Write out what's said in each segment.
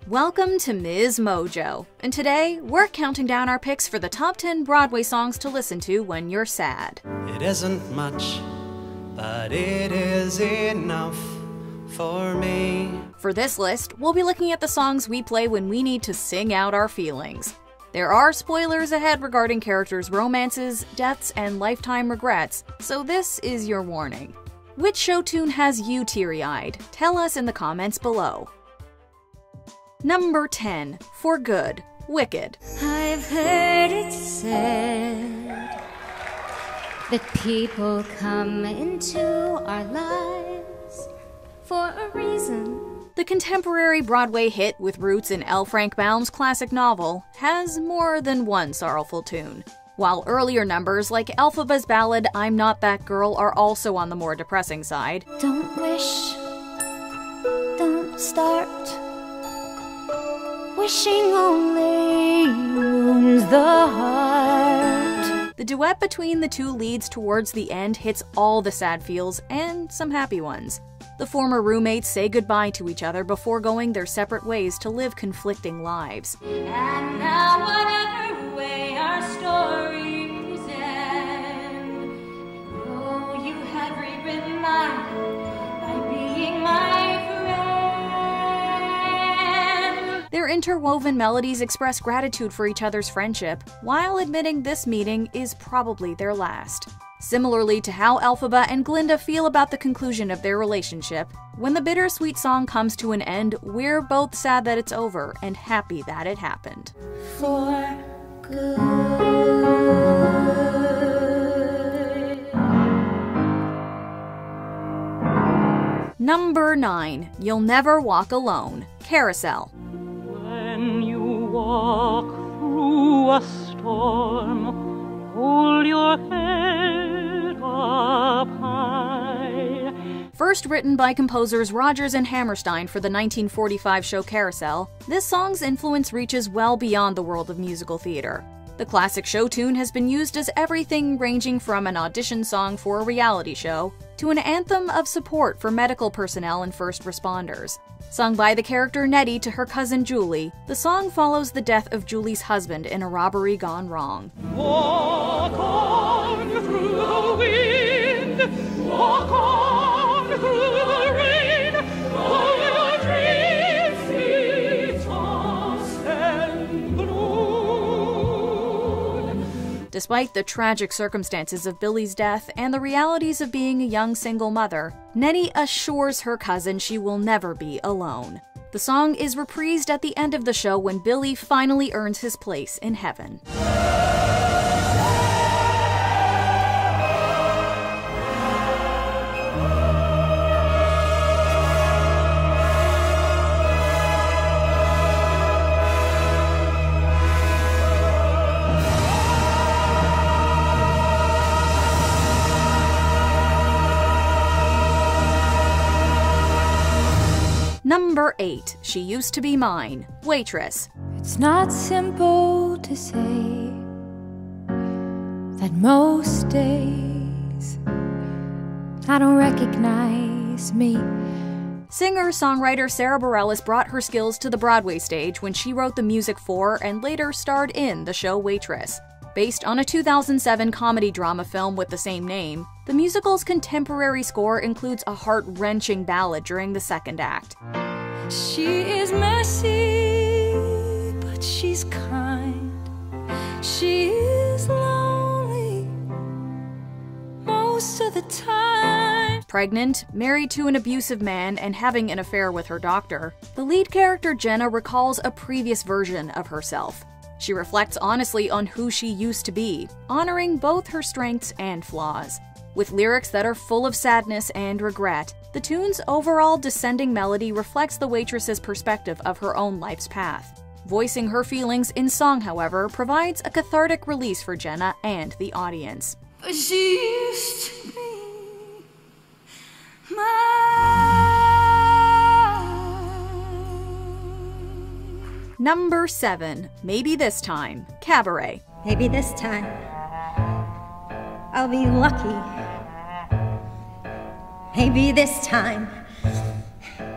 Welcome to MsMojo, and today we're counting down our picks for the top 10 Broadway songs to listen to when you're sad. It isn't much, but it is enough for me. For this list, we'll be looking at the songs we play when we need to sing out our feelings. There are spoilers ahead regarding characters' romances, deaths, and lifetime regrets, so this is your warning. Which show tune has you teary-eyed? Tell us in the comments below. Number 10, For Good, Wicked. I've heard it said that people come into our lives for a reason. The contemporary Broadway hit with roots in L. Frank Baum's classic novel has more than one sorrowful tune. While earlier numbers like Elphaba's ballad I'm Not That Girl are also on the more depressing side. Don't wish, don't start. Wishing only wounds the heart. The duet between the two leads towards the end hits all the sad feels and some happy ones. The former roommates say goodbye to each other before going their separate ways to live conflicting lives. And now whatever way our stories end, oh, you have rewritten mine by being my friend. Their interwoven melodies express gratitude for each other's friendship, while admitting this meeting is probably their last. Similarly to how Elphaba and Glinda feel about the conclusion of their relationship, when the bittersweet song comes to an end, we're both sad that it's over and happy that it happened. For good. Number 9, You'll Never Walk Alone, Carousel. When you walk through a storm, hold your head up high. First written by composers Rodgers and Hammerstein for the 1945 show Carousel, this song's influence reaches well beyond the world of musical theater. The classic show tune has been used as everything ranging from an audition song for a reality show to an anthem of support for medical personnel and first responders. Sung by the character Nettie to her cousin Julie, the song follows the death of Julie's husband in a robbery gone wrong. Walk on through the wind, walk on through the rain, all your dreams be tossed and blown. Despite the tragic circumstances of Billy's death and the realities of being a young single mother, Nettie assures her cousin she will never be alone. The song is reprised at the end of the show when Billy finally earns his place in heaven. Number 8, She Used to Be Mine, Waitress. It's not simple to say that most days I don't recognize me. Singer-songwriter Sarah Bareilles brought her skills to the Broadway stage when she wrote the music for and later starred in the show Waitress. Based on a 2007 comedy drama film with the same name, the musical's contemporary score includes a heart-wrenching ballad during the second act. She is messy, but she's kind. She is lonely most of the time. Pregnant, married to an abusive man, and having an affair with her doctor, the lead character Jenna recalls a previous version of herself. She reflects honestly on who she used to be, honoring both her strengths and flaws. With lyrics that are full of sadness and regret, the tune's overall descending melody reflects the waitress's perspective of her own life's path. Voicing her feelings in song, however, provides a cathartic release for Jenna and the audience. But she used to be mine. Number 7, Maybe This Time, Cabaret. Maybe this time I'll be lucky. Maybe this time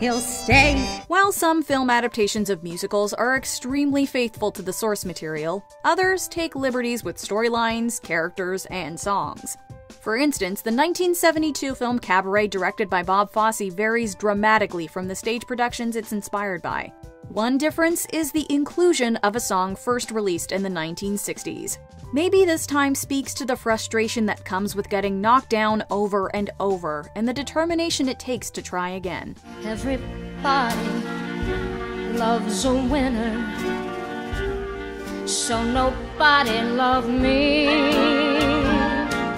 he'll stay. While some film adaptations of musicals are extremely faithful to the source material, others take liberties with storylines, characters, and songs. For instance, the 1972 film Cabaret, directed by Bob Fosse, varies dramatically from the stage productions it's inspired by. One difference is the inclusion of a song first released in the 1960s. Maybe this time speaks to the frustration that comes with getting knocked down over and over, and the determination it takes to try again. Everybody loves a winner, so nobody loved me.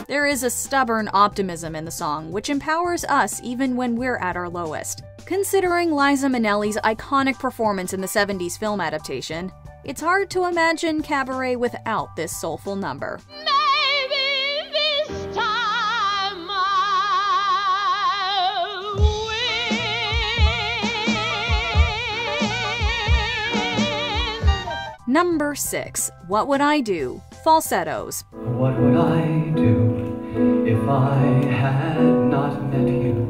There is a stubborn optimism in the song, which empowers us even when we're at our lowest. Considering Liza Minnelli's iconic performance in the 70s film adaptation, it's hard to imagine Cabaret without this soulful number. Maybe this time I'll win. Number 6. What Would I Do? Falsettos. What would I do if I had not met you?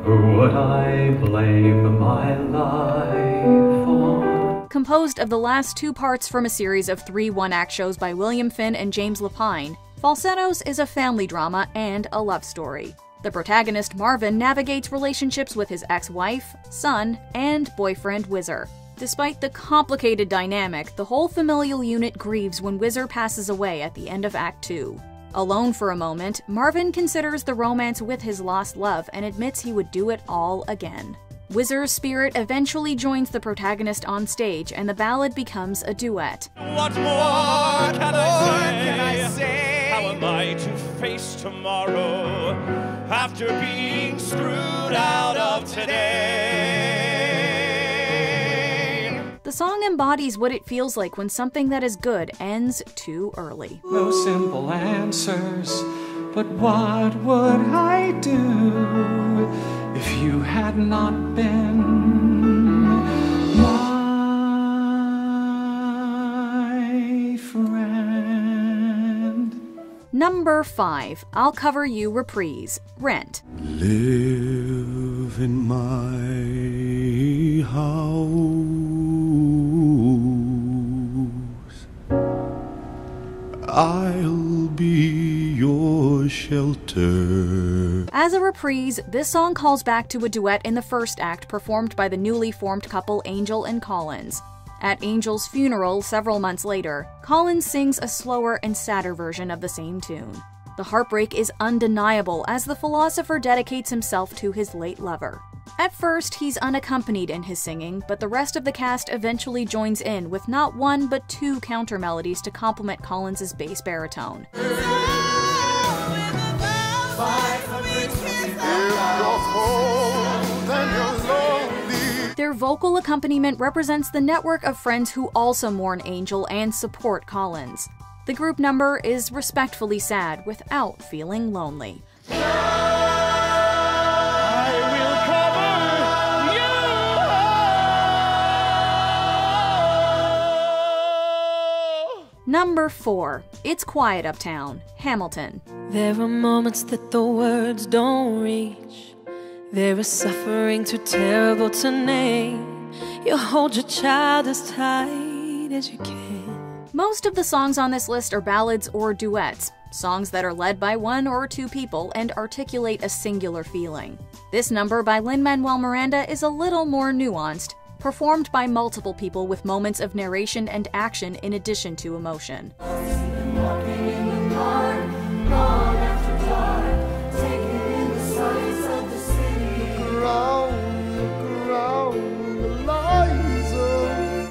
Who would I blame my life on? Composed of the last two parts from a series of 3 one-act shows by William Finn and James Lapine, Falsettos is a family drama and a love story. The protagonist, Marvin, navigates relationships with his ex-wife, son, and boyfriend, Whizzer. Despite the complicated dynamic, the whole familial unit grieves when Whizzer passes away at the end of Act 2. Alone for a moment, Marvin considers the romance with his lost love and admits he would do it all again. Whizzer's spirit eventually joins the protagonist on stage, and the ballad becomes a duet. What more can I say? How am I to face tomorrow after being screwed out of today? The song embodies what it feels like when something that is good ends too early. No simple answers, but what would I do if you had not been my friend? Number 5. I'll Cover You reprise, Rent. Live in my house. I'll be your shelter. As a reprise, this song calls back to a duet in the first act performed by the newly formed couple Angel and Collins. At Angel's funeral several months later, Collins sings a slower and sadder version of the same tune. The heartbreak is undeniable as the philosopher dedicates himself to his late lover. At first, he's unaccompanied in his singing, but the rest of the cast eventually joins in with not one but 2 counter melodies to complement Collins' bass baritone. Their vocal accompaniment represents the network of friends who also mourn Angel and support Collins. The group number is respectfully sad without feeling lonely. Number 4. It's Quiet Uptown, Hamilton. There are moments that the words don't reach. There is suffering too terrible to name. You hold your child as tight as you can. Most of the songs on this list are ballads or duets, songs that are led by 1 or 2 people and articulate a singular feeling. This number by Lin-Manuel Miranda is a little more nuanced, performed by multiple people with moments of narration and action in addition to emotion.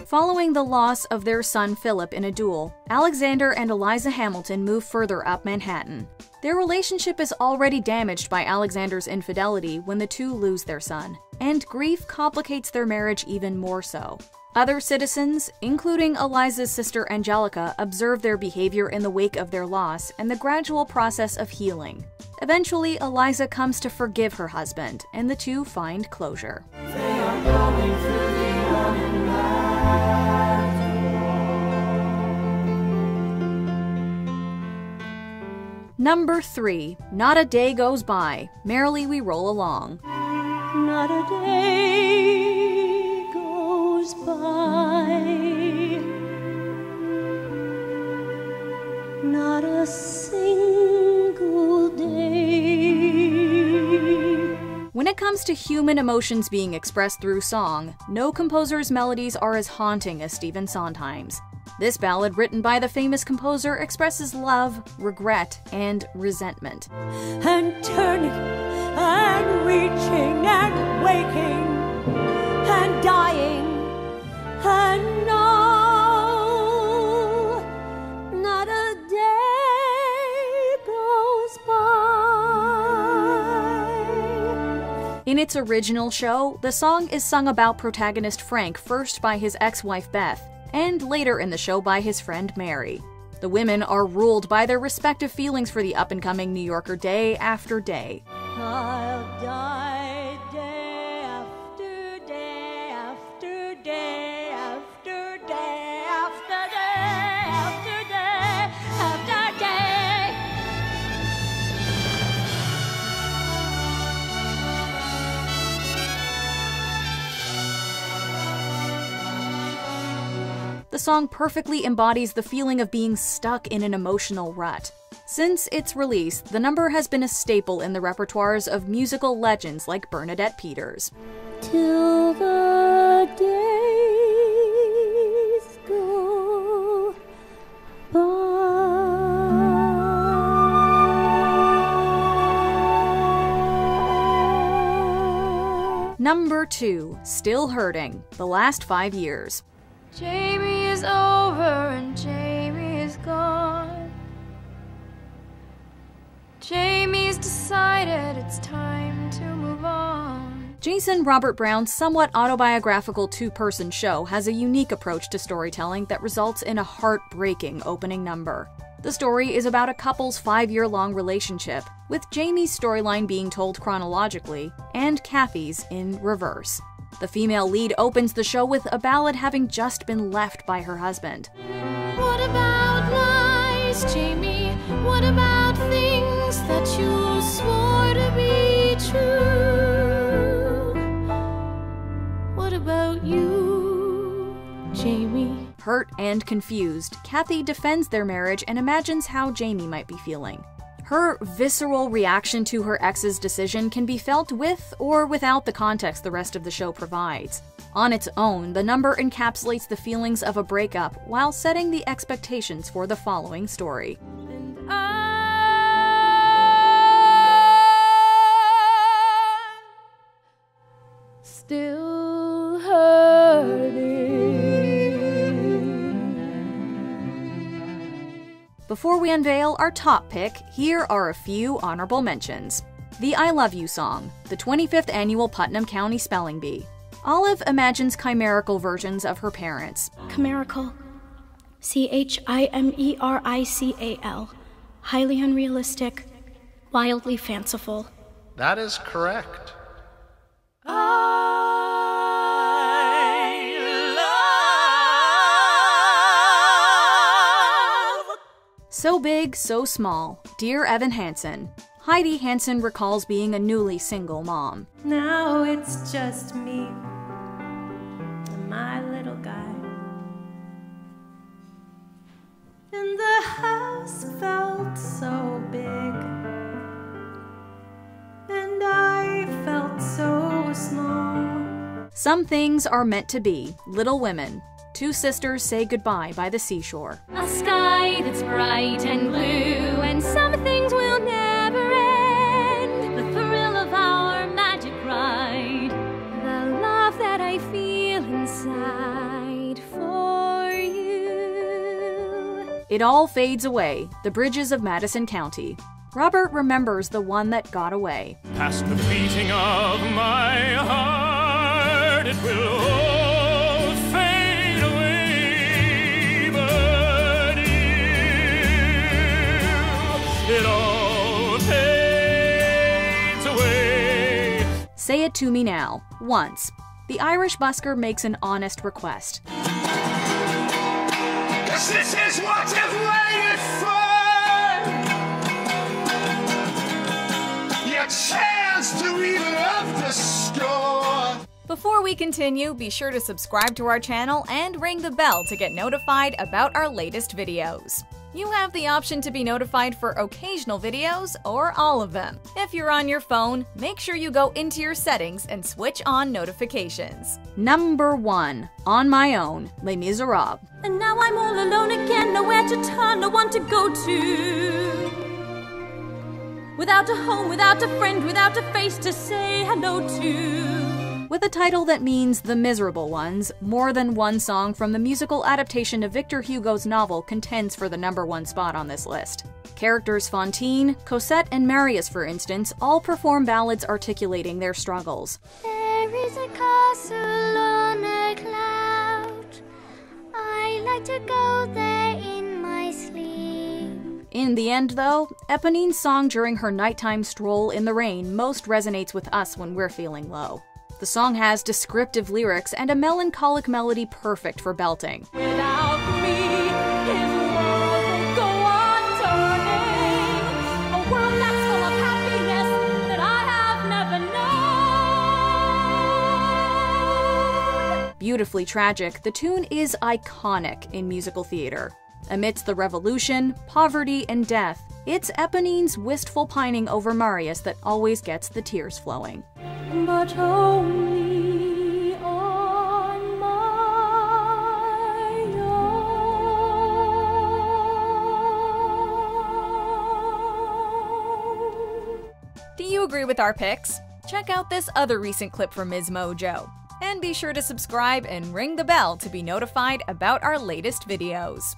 Following the loss of their son Philip in a duel, Alexander and Eliza Hamilton move further up Manhattan. Their relationship is already damaged by Alexander's infidelity when the two lose their son, and grief complicates their marriage even more so. Other citizens, including Eliza's sister Angelica, observe their behavior in the wake of their loss and the gradual process of healing. Eventually, Eliza comes to forgive her husband, and the two find closure. Number 3. Not a Day Goes By, Merrily We Roll Along. not a day goes by, not a single day. When it comes to human emotions being expressed through song, no composer's melodies are as haunting as Stephen Sondheim's. This ballad, written by the famous composer, expresses love, regret, and resentment. And turning, and reaching, and waking, and dying, and no, not a day goes by. In its original show, the song is sung about protagonist Frank first by his ex-wife Beth, and later in the show by his friend Mary. The women are ruled by their respective feelings for the up-and-coming New Yorker day after day. I'll die day after day after day after day after day after day after day. The song perfectly embodies the feeling of being stuck in an emotional rut. Since its release, the number has been a staple in the repertoires of musical legends like Bernadette Peters. Till the days go by. Number 2, Still Hurting, The Last 5 Years. Jamie is over and Jamie is gone. Jamie's decided it's time to move on. Jason Robert Brown's somewhat autobiographical two-person show has a unique approach to storytelling that results in a heartbreaking opening number. The story is about a couple's 5-year-long relationship, with Jamie's storyline being told chronologically and Kathy's in reverse. The female lead opens the show with a ballad having just been left by her husband. What about lies, Jamie? What about things that you swore to be true? What about you, Jamie? Hurt and confused, Kathy defends their marriage and imagines how Jamie might be feeling. Her visceral reaction to her ex's decision can be felt with or without the context the rest of the show provides. On its own, the number encapsulates the feelings of a breakup while setting the expectations for the following story. And still hurting. Before we unveil our top pick, here are a few honorable mentions. The I Love You song, the 25th annual Putnam County Spelling Bee. Olive imagines chimerical versions of her parents. Chimerical. Chimerical. Highly unrealistic. Wildly fanciful. That is correct. So Big, So Small, Dear Evan Hansen. Heidi Hansen recalls being a newly single mom. Now it's just me and my little guy. And the house felt so big, and I felt so small. Some Things Are Meant to Be, Little Women. Two sisters say goodbye by the seashore. A sky that's bright and blue, and some things will never end. The thrill of our magic ride, the love that I feel inside for you. It All Fades Away, The Bridges of Madison County. Robert remembers the one that got away. Past the beating of my heart, it will all fade away, but it all fades away. Say It To Me Now, Once. The Irish busker makes an honest request. This is what I've waited for. Your chance to relive the story. we continue, be sure to subscribe to our channel and ring the bell to get notified about our latest videos. You have the option to be notified for occasional videos or all of them. If you're on your phone, make sure you go into your settings and switch on notifications. Number 1. On My Own, Les Miserables. And now I'm all alone again, nowhere to turn, no one to go to. Without a home, without a friend, without a face to say hello to. With a title that means The Miserable Ones, more than one song from the musical adaptation of Victor Hugo's novel contends for the number 1 spot on this list. Characters Fantine, Cosette, and Marius, for instance, all perform ballads articulating their struggles. There is a castle on a cloud. I like to go there in my sleep. In the end, though, Eponine's song during her nighttime stroll in the rain most resonates with us when we're feeling low. The song has descriptive lyrics and a melancholic melody perfect for belting. Without me, his world will go on turning. A world that's full of happiness that I have never known. Beautifully tragic, the tune is iconic in musical theater. Amidst the revolution, poverty, and death, it's Eponine's wistful pining over Marius that always gets the tears flowing. But only on my own. Do you agree with our picks? Check out this other recent clip from MsMojo. And be sure to subscribe and ring the bell to be notified about our latest videos.